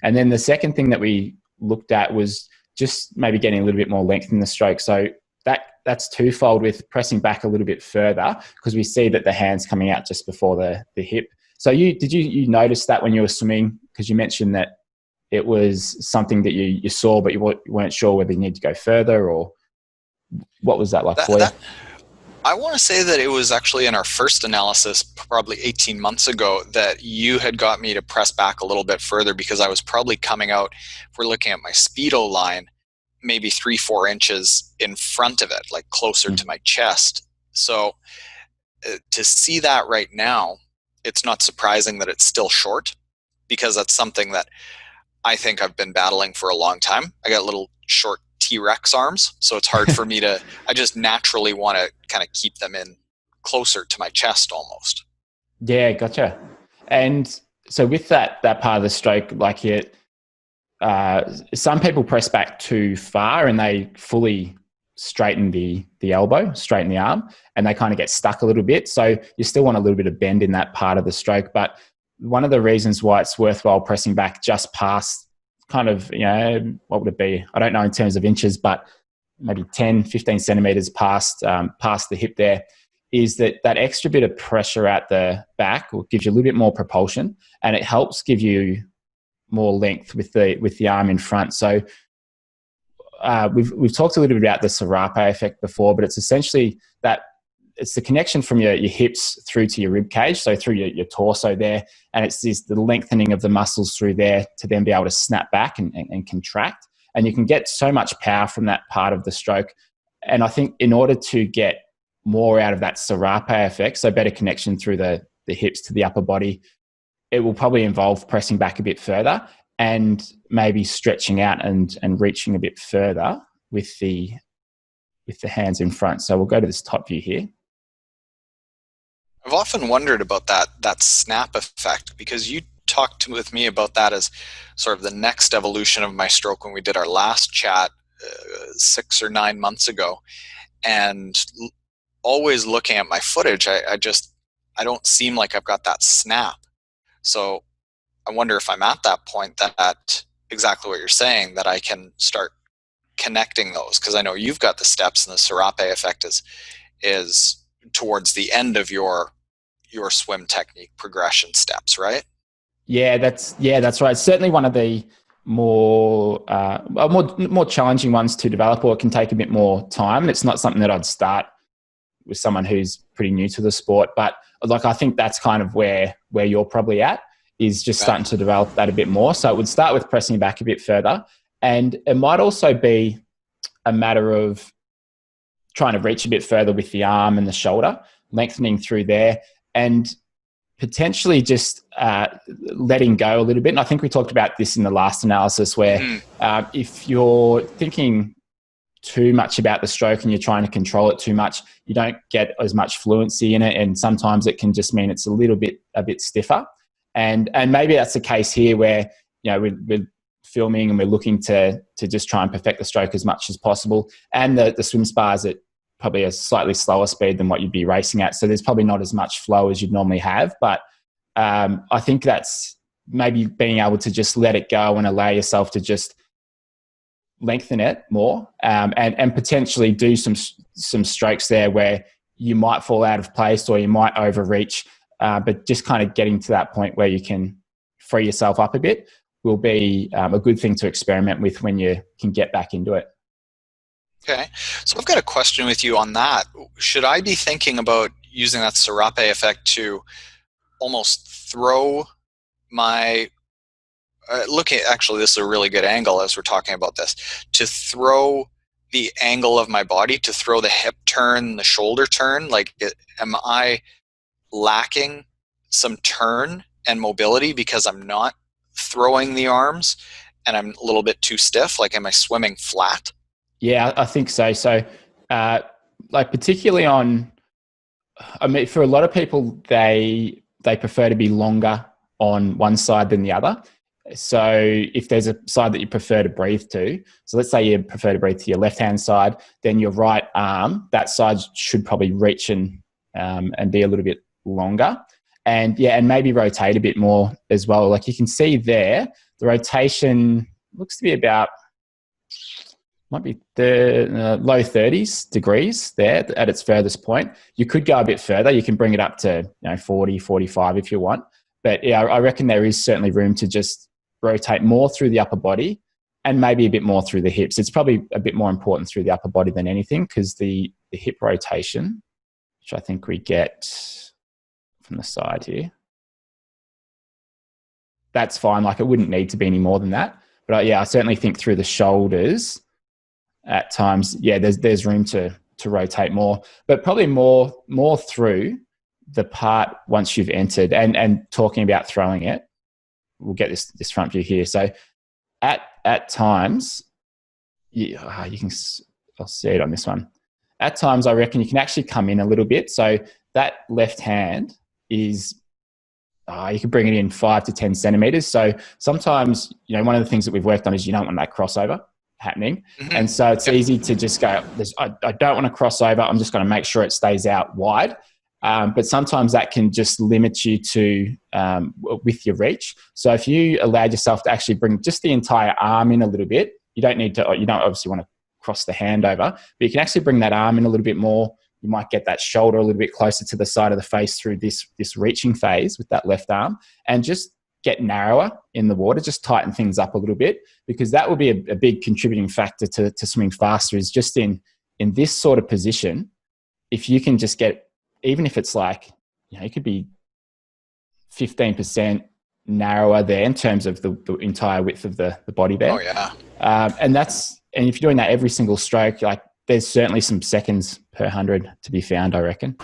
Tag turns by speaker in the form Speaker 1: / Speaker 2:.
Speaker 1: And then the second thing that we looked at was just maybe getting a little bit more length in the stroke. So that's twofold with pressing back a little bit further, because we see that the hand's coming out just before the hip. So did you notice that when you were swimming? Because you mentioned that it was something that you saw, but you weren't sure whether you need to go further, or what was that like for you?
Speaker 2: I want to say that it was actually in our first analysis, probably 18 months ago, that you had got me to press back a little bit further, because I was probably coming out, if we're looking at my Speedo line, maybe 3-4 inches in front of it, like closer to my chest. So to see that right now, it's not surprising that it's still short, because that's something that I think I've been battling for a long time. I got little short T-Rex arms, so it's hard for me to, I just naturally want to kind of keep them in closer to my chest almost.
Speaker 1: Yeah, gotcha. And so with that part of the stroke, like some people press back too far and they fully straighten the elbow, straighten the arm, and they kind of get stuck a little bit. So you still want a little bit of bend in that part of the stroke. But one of the reasons why it's worthwhile pressing back just past kind of, what would it be? I don't know in terms of inches, but maybe 10, 15 centimeters past the hip there, is that extra bit of pressure at the back will give you a little bit more propulsion, and it helps give you more length with the arm in front. So we've talked a little bit about the Serape effect before, but it's essentially that it's the connection from your hips through to your rib cage, so through your torso there, and it's the lengthening of the muscles through there to then be able to snap back and contract. And you can get so much power from that part of the stroke. And I think in order to get more out of that Serape effect, so better connection through the hips to the upper body, it will probably involve pressing back a bit further and maybe stretching out and reaching a bit further with the hands in front. So we'll go to this top view here.
Speaker 2: I've often wondered about that snap effect, because you talked with me about that as sort of the next evolution of my stroke when we did our last chat 6 or 9 months ago. And always looking at my footage, I don't seem like I've got that snap. So I wonder if I'm at that point that exactly what you're saying, that I can start connecting those, because I know you've got the steps, and the Serape effect is towards the end of your swim technique progression steps, right?
Speaker 1: Yeah, that's right. It's certainly one of the more challenging ones to develop, or it can take a bit more time. And it's not something that I'd start with someone who's pretty new to the sport, but like I think that's kind of where you're probably at, is just starting to develop that a bit more. So it would start with pressing back a bit further, and it might also be a matter of trying to reach a bit further with the arm and the shoulder, lengthening through there, and potentially just letting go a little bit. And I think we talked about this in the last analysis, where if you're thinking too much about the stroke and you're trying to control it too much, you don't get as much fluency in it, and sometimes it can just mean it's a bit stiffer. And maybe that's the case here, where we're filming and we're looking to just try and perfect the stroke as much as possible, and the swim spar's at probably a slightly slower speed than what you'd be racing at, so there's probably not as much flow as you'd normally have. But I think that's maybe being able to just let it go and allow yourself to just lengthen it more, and potentially do some strokes there where you might fall out of place or you might overreach, but just kind of getting to that point where you can free yourself up a bit will be a good thing to experiment with when you can get back into it.
Speaker 2: Okay, so I've got a question with you on that. Should I be thinking about using that Serape effect to almost throw my actually, this is a really good angle as we're talking about this, to throw the angle of my body, to throw the hip turn, the shoulder turn? Like, am I lacking some turn and mobility because I'm not throwing the arms and I'm a little bit too stiff? Like, am I swimming flat?
Speaker 1: Yeah, I think so. So, like particularly for a lot of people, they prefer to be longer on one side than the other. So if there's a side that you prefer to breathe to, so let's say you prefer to breathe to your left-hand side, then your right arm, that side should probably reach and be a little bit longer. And maybe rotate a bit more as well. Like you can see there The rotation looks to be about, might be the low 30s degrees there at its furthest point. You could go a bit further. You can bring it up to 40, 45 if you want. But yeah, I reckon there is certainly room to just rotate more through the upper body and maybe a bit more through the hips. It's probably a bit more important through the upper body than anything, because the hip rotation, which I think we get from the side here, that's fine. Like, it wouldn't need to be any more than that. But yeah, I certainly think through the shoulders at times, yeah, there's room to rotate more, but probably more through the part once you've entered. And talking about throwing it, we'll get this front view here. So at times, I'll see it on this one. At times, I reckon you can actually come in a little bit. So that left hand is, you can bring it in 5 to 10 centimeters. So sometimes, one of the things that we've worked on is you don't want that crossover happening. Mm-hmm. And so it's easy to just go, I don't want to cross over. I'm just going to make sure it stays out wide. But sometimes that can just limit you to with your reach. So if you allowed yourself to actually bring just the entire arm in a little bit, you don't obviously want to cross the hand over, but you can actually bring that arm in a little bit more. You might get that shoulder a little bit closer to the side of the face through this reaching phase with that left arm, and just get narrower in the water, just tighten things up a little bit, because that will be a big contributing factor to swimming faster, is just in this sort of position. If you can just get, even if it's like, it could be 15% narrower there in terms of the entire width of the body there.
Speaker 2: Oh yeah.
Speaker 1: And if you're doing that every single stroke, like, there's certainly some seconds per 100 to be found, I reckon.